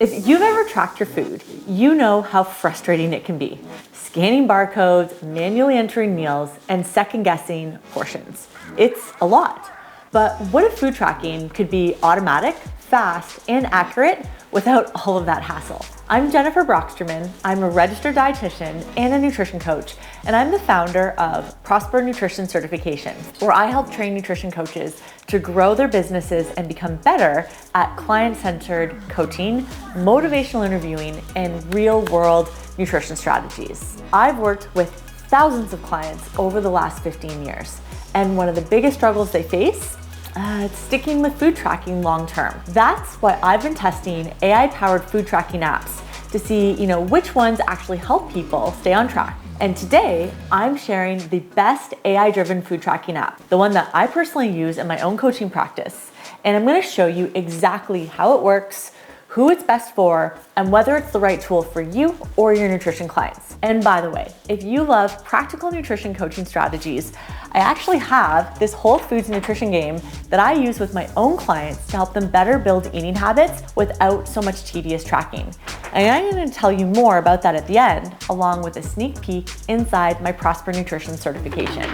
If you've ever tracked your food, you know how frustrating it can be. Scanning barcodes, manually entering meals, and second-guessing portions. It's a lot. But what if food tracking could be automatic, fast, and accurate without all of that hassle? I'm Jennifer Brocksterman. I'm a registered dietitian and a nutrition coach, and I'm the founder of Prosper Nutrition Certification, where I help train nutrition coaches to grow their businesses and become better at client-centered coaching, motivational interviewing, and real-world nutrition strategies. I've worked with thousands of clients over the last 15 years, and one of the biggest struggles they face it's sticking with food tracking long term. That's why I've been testing AI-powered food tracking apps to see, which ones actually help people stay on track. And today, I'm sharing the best AI-driven food tracking app, the one that I personally use in my own coaching practice. And I'm going to show you exactly how it works, who it's best for, and whether it's the right tool for you or your nutrition clients. And by the way, if you love practical nutrition coaching strategies, I actually have this whole foods nutrition game that I use with my own clients to help them better build eating habits without so much tedious tracking. And I'm going to tell you more about that at the end, along with a sneak peek inside my Prosper Nutrition certification.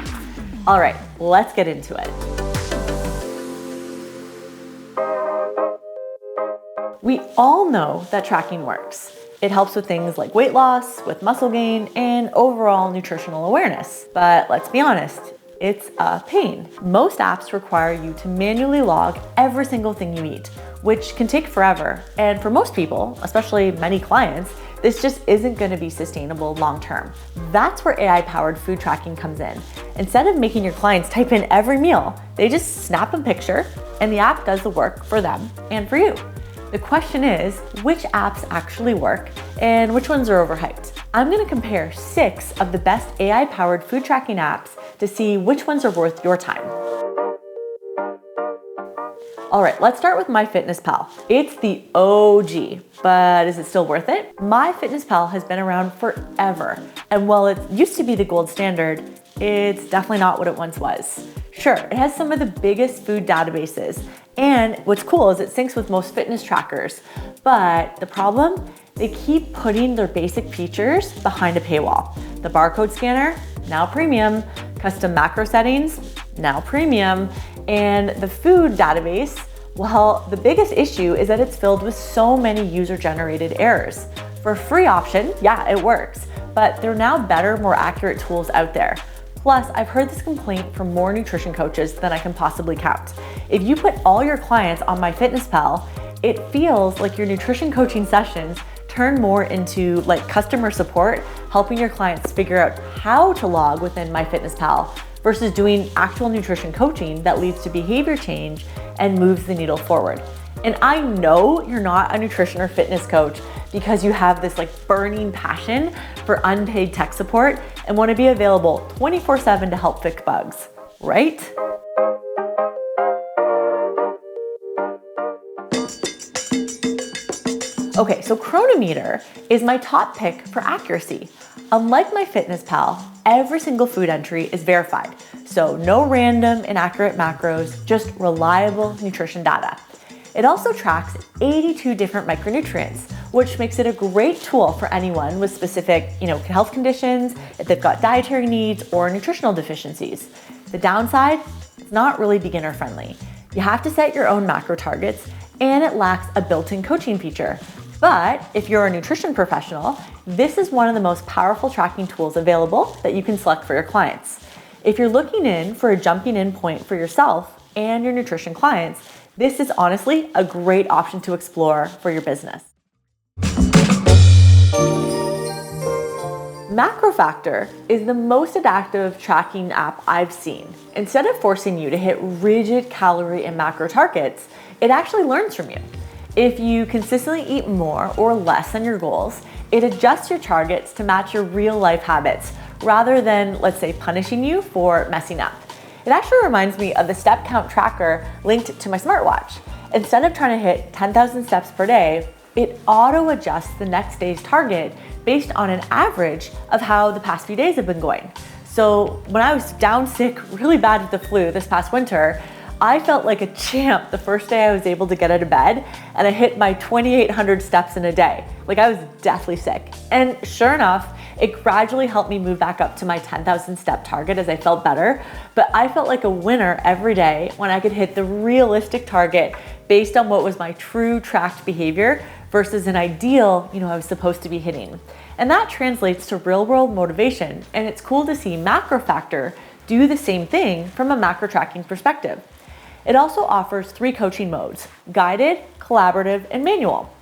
All right, let's get into it. We all know that tracking works. It helps with things like weight loss, with muscle gain, and overall nutritional awareness. But let's be honest, it's a pain. Most apps require you to manually log every single thing you eat, which can take forever. And for most people, especially many clients, this just isn't going to be sustainable long term. That's where AI-powered food tracking comes in. Instead of making your clients type in every meal, they just snap a picture and the app does the work for them and for you. The question is, which apps actually work and which ones are overhyped? I'm going to compare 6 of the best AI-powered food tracking apps to see which ones are worth your time. All right, let's start with MyFitnessPal. It's the OG, but is it still worth it? MyFitnessPal has been around forever, and while it used to be the gold standard, it's definitely not what it once was. Sure, it has some of the biggest food databases, and what's cool is it syncs with most fitness trackers, but the problem? They keep putting their basic features behind a paywall. The barcode scanner, now premium, custom macro settings, now premium, and the food database, well, the biggest issue is that it's filled with so many user-generated errors. For a free option, yeah, it works, but there are now better, more accurate tools out there. Plus, I've heard this complaint from more nutrition coaches than I can possibly count. If you put all your clients on MyFitnessPal, it feels like your nutrition coaching sessions turn more into like customer support, helping your clients figure out how to log within MyFitnessPal versus doing actual nutrition coaching that leads to behavior change and moves the needle forward. And I know you're not a nutrition or fitness coach because you have this burning passion for unpaid tech support and want to be available 24/7 to help fix bugs, right? Okay, so Cronometer is my top pick for accuracy. Unlike MyFitnessPal, every single food entry is verified. So no random inaccurate macros, just reliable nutrition data. It also tracks 82 different micronutrients, which makes it a great tool for anyone with specific, health conditions, if they've got dietary needs or nutritional deficiencies. The downside, it's not really beginner friendly. You have to set your own macro targets, and it lacks a built-in coaching feature. But if you're a nutrition professional, this is one of the most powerful tracking tools available that you can select for your clients. If you're looking in for a jumping in point for yourself and your nutrition clients, this is honestly a great option to explore for your business. MacroFactor is the most adaptive tracking app I've seen. Instead of forcing you to hit rigid calorie and macro targets, it actually learns from you. If you consistently eat more or less than your goals, it adjusts your targets to match your real life habits rather than, let's say, punishing you for messing up. It actually reminds me of the step count tracker linked to my smartwatch. Instead of trying to hit 10,000 steps per day, it auto adjusts the next day's target based on an average of how the past few days have been going. So when I was down sick really bad with the flu this past winter, I felt like a champ the first day I was able to get out of bed and I hit my 2,800 steps in a day. Like I was deathly sick. And sure enough, it gradually helped me move back up to my 10,000 step target as I felt better. But I felt like a winner every day when I could hit the realistic target based on what was my true tracked behavior versus an ideal, I was supposed to be hitting. And that translates to real world motivation. And it's cool to see MacroFactor do the same thing from a macro tracking perspective. It also offers 3 coaching modes: guided, collaborative, and manual.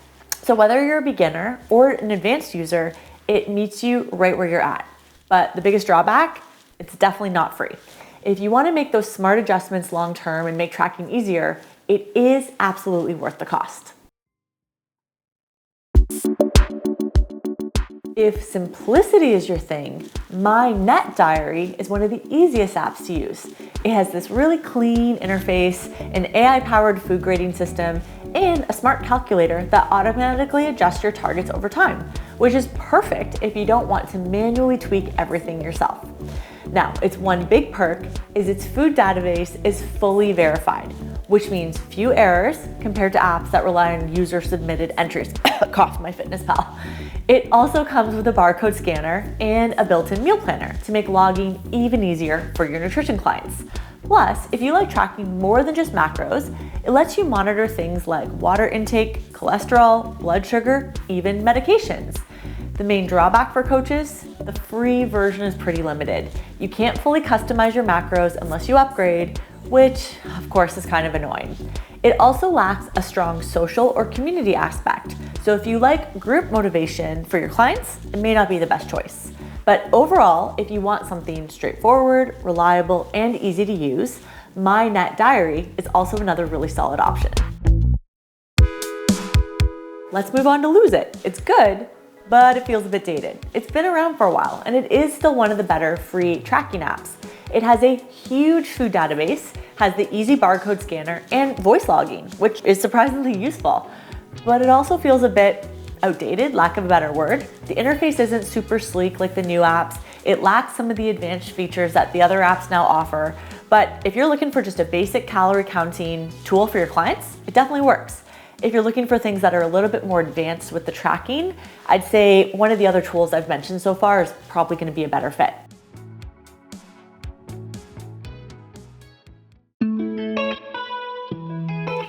So whether you're a beginner or an advanced user, it meets you right where you're at. But the biggest drawback, it's definitely not free. If you want to make those smart adjustments long term and make tracking easier, it is absolutely worth the cost. If simplicity is your thing, MyNetDiary is one of the easiest apps to use. It has this really clean interface, an AI-powered food grading system, and a smart calculator that automatically adjusts your targets over time, which is perfect if you don't want to manually tweak everything yourself. Now, its one big perk is its food database is fully verified, which means few errors compared to apps that rely on user-submitted entries. Cough, MyFitnessPal. It also comes with a barcode scanner and a built-in meal planner to make logging even easier for your nutrition clients. Plus, if you like tracking more than just macros, it lets you monitor things like water intake, cholesterol, blood sugar, even medications. The main drawback for coaches, the free version is pretty limited. You can't fully customize your macros unless you upgrade, which of course is kind of annoying. It also lacks a strong social or community aspect. So if you like group motivation for your clients, it may not be the best choice. But overall, if you want something straightforward, reliable, and easy to use, MyNetDiary is also another really solid option. Let's move on to Lose It. It's good, but it feels a bit dated. It's been around for a while, and it is still one of the better free tracking apps. It has a huge food database, has the easy barcode scanner, and voice logging, which is surprisingly useful. But it also feels a bit outdated, lack of a better word. The interface isn't super sleek like the new apps. It lacks some of the advanced features that the other apps now offer. But if you're looking for just a basic calorie counting tool for your clients, it definitely works. If you're looking for things that are a little bit more advanced with the tracking, I'd say one of the other tools I've mentioned so far is probably going to be a better fit.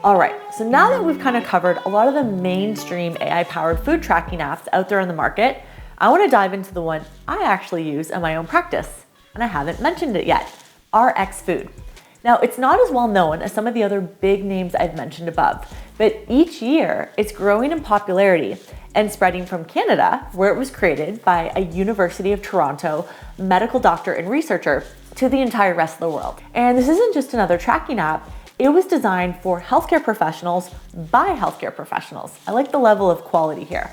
All right, so now that we've kind of covered a lot of the mainstream AI-powered food tracking apps out there in the market, I want to dive into the one I actually use in my own practice, and I haven't mentioned it yet, RXFood. Now, it's not as well known as some of the other big names I've mentioned above, but each year it's growing in popularity and spreading from Canada, where it was created by a University of Toronto medical doctor and researcher, to the entire rest of the world. And this isn't just another tracking app. It was designed for healthcare professionals by healthcare professionals. I like the level of quality here.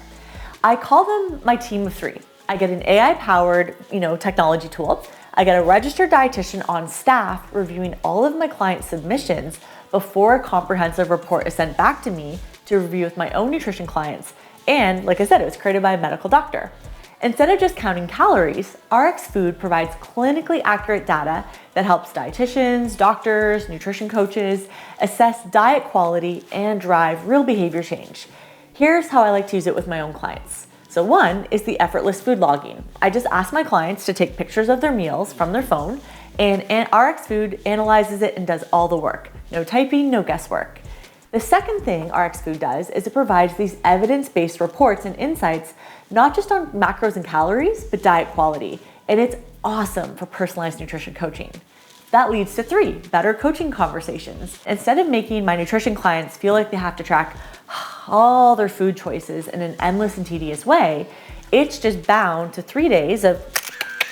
I call them my team of 3. I get an AI-powered, technology tool. I get a registered dietitian on staff reviewing all of my clients' submissions before a comprehensive report is sent back to me to review with my own nutrition clients. And like I said, it was created by a medical doctor. Instead of just counting calories, RXFood provides clinically accurate data that helps dietitians, doctors, nutrition coaches assess diet quality and drive real behavior change. Here's how I like to use it with my own clients. So one is the effortless food logging. I just ask my clients to take pictures of their meals from their phone, and RXFood analyzes it and does all the work. No typing, no guesswork. The second thing RXFood does is it provides these evidence-based reports and insights, not just on macros and calories, but diet quality. And it's awesome for personalized nutrition coaching. That leads to 3, better coaching conversations. Instead of making my nutrition clients feel like they have to track all their food choices in an endless and tedious way, it's just bound to 3 days of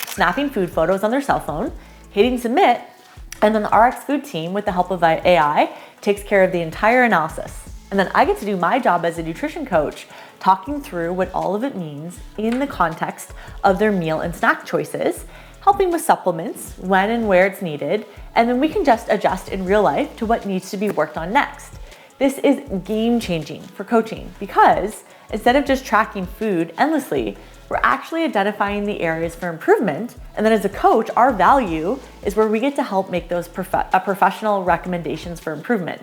snapping food photos on their cell phone, hitting submit, and then the RXFood team, with the help of AI, takes care of the entire analysis. And then I get to do my job as a nutrition coach, talking through what all of it means in the context of their meal and snack choices, helping with supplements when and where it's needed, and then we can just adjust in real life to what needs to be worked on next. This is game-changing for coaching because instead of just tracking food endlessly, We're actually identifying the areas for improvement. And then as a coach, our value is where we get to help make those professional recommendations for improvement.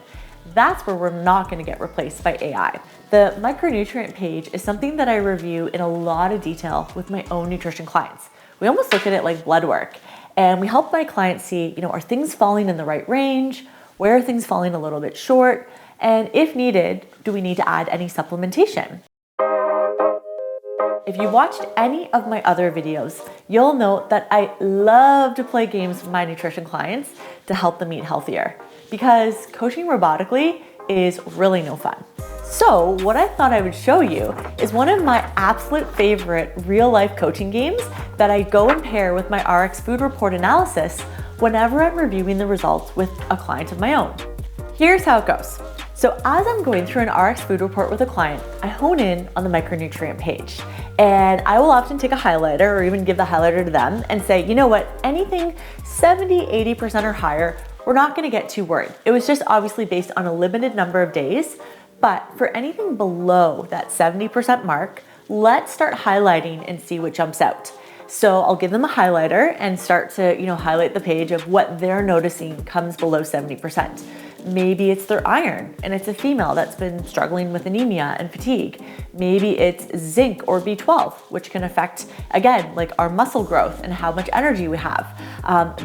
That's where we're not going to get replaced by AI. The micronutrient page is something that I review in a lot of detail with my own nutrition clients. We almost look at it like blood work, and we help my clients see, are things falling in the right range? Where are things falling a little bit short? And if needed, do we need to add any supplementation? If you watched any of my other videos, you'll know that I love to play games with my nutrition clients to help them eat healthier, because coaching robotically is really no fun. So what I thought I would show you is one of my absolute favorite real-life coaching games that I go and pair with my RXFood report analysis whenever I'm reviewing the results with a client of my own. Here's how it goes. So as I'm going through an RXFood report with a client, I hone in on the micronutrient page. And I will often take a highlighter or even give the highlighter to them and say, you know what, anything 70, 80% or higher, we're not gonna get too worried. It was just obviously based on a limited number of days, but for anything below that 70% mark, let's start highlighting and see what jumps out. So I'll give them a highlighter and start to, highlight the page of what they're noticing comes below 70%. Maybe it's their iron and it's a female that's been struggling with anemia and fatigue. Maybe it's zinc or B12, which can affect, again, like our muscle growth and how much energy we have.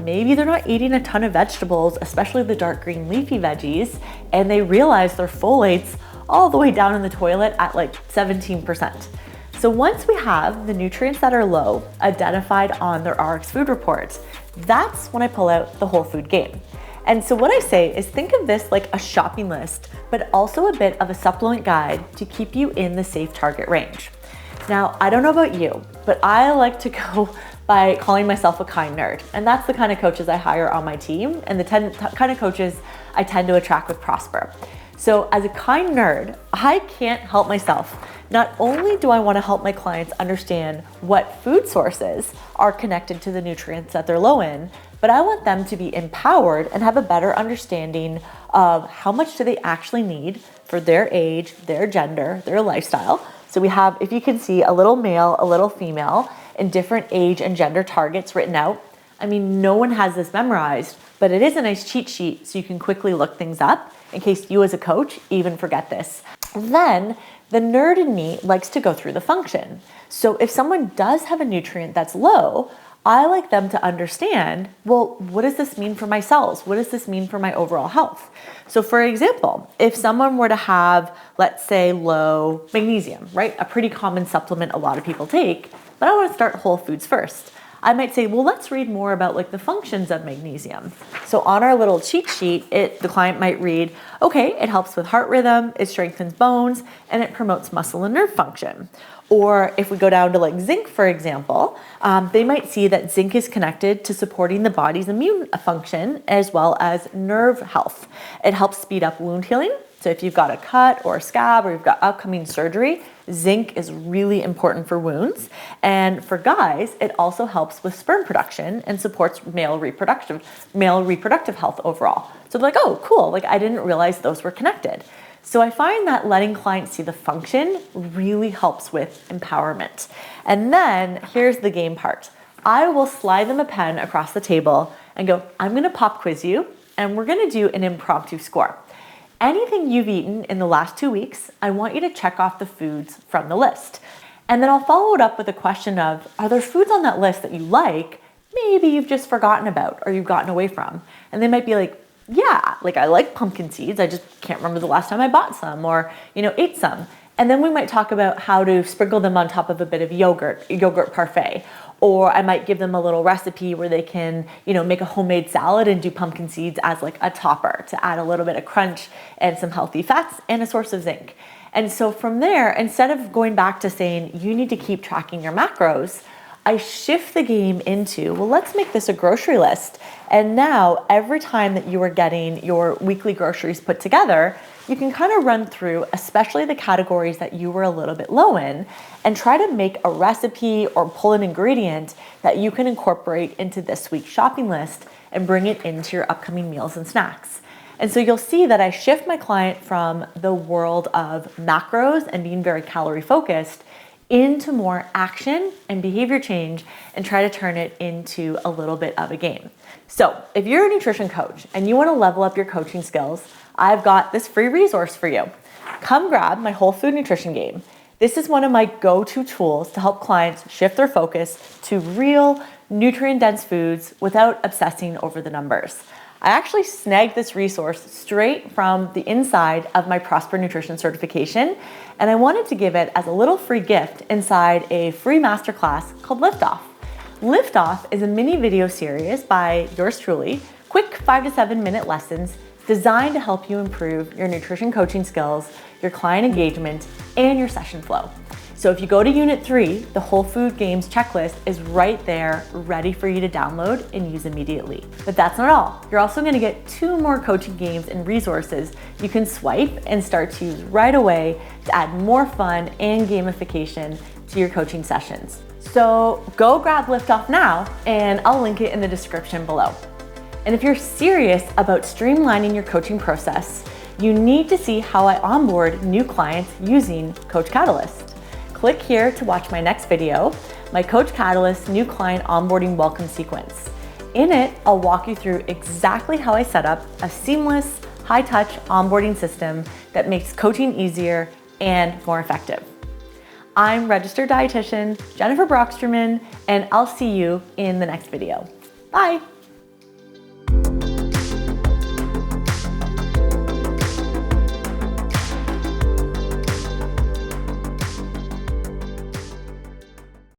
Maybe they're not eating a ton of vegetables, especially the dark green leafy veggies, and they realize their folate's all the way down in the toilet at like 17%. So once we have the nutrients that are low identified on their RXFood report, that's when I pull out the whole food game. And so what I say is think of this like a shopping list, but also a bit of a supplement guide to keep you in the safe target range. Now, I don't know about you, but I like to go by calling myself a kind nerd. And that's the kind of coaches I hire on my team and the kind of coaches I tend to attract with Prosper. So as a kind nerd, I can't help myself. Not only do I want to help my clients understand what food sources are connected to the nutrients that they're low in, but I want them to be empowered and have a better understanding of how much do they actually need for their age, their gender, their lifestyle. So we have, if you can see, a little male, a little female, and different age and gender targets written out. I mean, no one has this memorized, but it is a nice cheat sheet so you can quickly look things up in case you as a coach even forget this. Then the nerd in me likes to go through the function. So if someone does have a nutrient that's low, I like them to understand, well, what does this mean for my cells? What does this mean for my overall health? So for example, if someone were to have, let's say, low magnesium, right? A pretty common supplement a lot of people take, but I want to start whole foods first. I might say, well, let's read more about like the functions of magnesium. So on our little cheat sheet, the client might read, okay, it helps with heart rhythm, it strengthens bones, and it promotes muscle and nerve function. Or if we go down to like zinc, for example, they might see that zinc is connected to supporting the body's immune function as well as nerve health. It helps speed up wound healing. So if you've got a cut or a scab or you've got upcoming surgery, zinc is really important for wounds. And for guys, it also helps with sperm production and supports male reproductive health overall. So they're like, oh, cool. Like I didn't realize those were connected. So I find that letting clients see the function really helps with empowerment. And then here's the game part. I will slide them a pen across the table and go, I'm gonna pop quiz you, and we're gonna do an impromptu score. Anything you've eaten in the last 2 weeks, I want you to check off the foods from the list. And then I'll follow it up with a question of, are there foods on that list that you like, maybe you've just forgotten about or you've gotten away from? And they might be like, yeah, like I like pumpkin seeds, I just can't remember the last time I bought some or, ate some. And then we might talk about how to sprinkle them on top of a bit of yogurt parfait. Or I might give them a little recipe where they can, make a homemade salad and do pumpkin seeds as like a topper to add a little bit of crunch and some healthy fats and a source of zinc. And so from there, instead of going back to saying you need to keep tracking your macros, I shift the game into, well, let's make this a grocery list. And now every time that you are getting your weekly groceries put together, you can kind of run through, especially the categories that you were a little bit low in, and try to make a recipe or pull an ingredient that you can incorporate into this week's shopping list and bring it into your upcoming meals and snacks. And so you'll see that I shift my client from the world of macros and being very calorie focused into more action and behavior change and try to turn it into a little bit of a game. So if you're a nutrition coach and you want to level up your coaching skills, I've got this free resource for you. Come grab my whole food nutrition game. This is one of my go-to tools to help clients shift their focus to real nutrient-dense foods without obsessing over the numbers. I actually snagged this resource straight from the inside of my Prosper Nutrition certification, and I wanted to give it as a little free gift inside a free masterclass called Liftoff. Liftoff is a mini video series by yours truly, quick 5 to 7 minute lessons designed to help you improve your nutrition coaching skills, your client engagement, and your session flow. So if you go to Unit 3, the Whole Food Games checklist is right there, ready for you to download and use immediately. But that's not all. You're also gonna get 2 more coaching games and resources you can swipe and start to use right away to add more fun and gamification to your coaching sessions. So go grab Liftoff now, and I'll link it in the description below. And if you're serious about streamlining your coaching process, you need to see how I onboard new clients using Coach Catalyst. Click here to watch my next video, my Coach Catalyst new client onboarding welcome sequence. In it, I'll walk you through exactly how I set up a seamless, high-touch onboarding system that makes coaching easier and more effective. I'm registered dietitian Jennifer Brocksterman, and I'll see you in the next video. Bye.